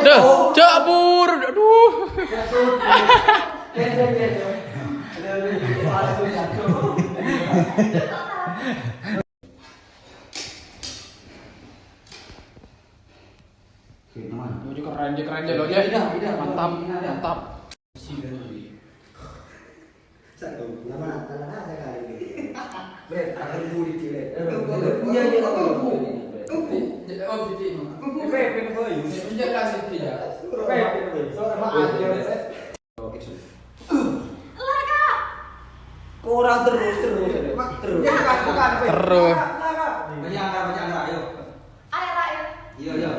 Duh, cabur. Aduh. Keren aja lo ya. Mantap, mantap. Kurang terus. Terus. Iya.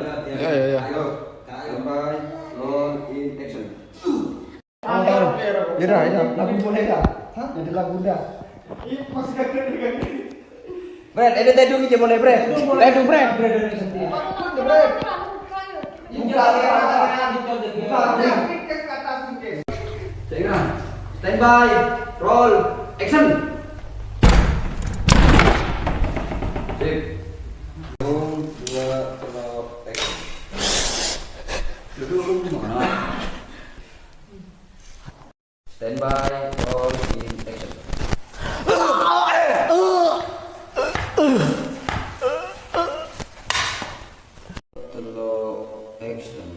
Ayo, sampai roll in action. Lagu boneka. Hah? Jadi lagu dah. Ini masih gagal. Bret, ada tedung aja boleh, Bret. Tedung, Bret. Stand by, roll, action. Sip. 1, 2, 3, action. Duduk di mana? Stand by, roll in action. Action.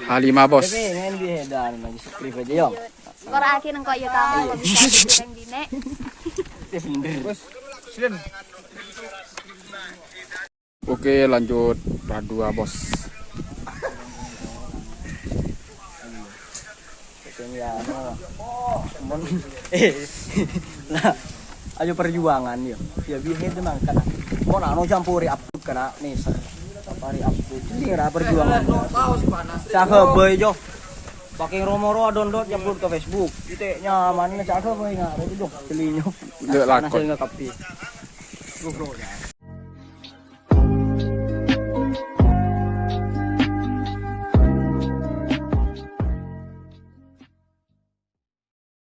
H5 bos. Skor akhir nengko ya kamu bisa goreng dine. Oke, lanjut Radua bos. Nah, ayo perjuangan yo. Ya bihe demang kana. Mau nano campuri upload kana nih. Pari upload. Jadi ra perjuangan. Cakep boy jo. Pakai romoro download upload ke Facebook. Itu nyaman cakep boy ngare jo. Celinyo. Dek lakon. Nasi ngakapi. Bro.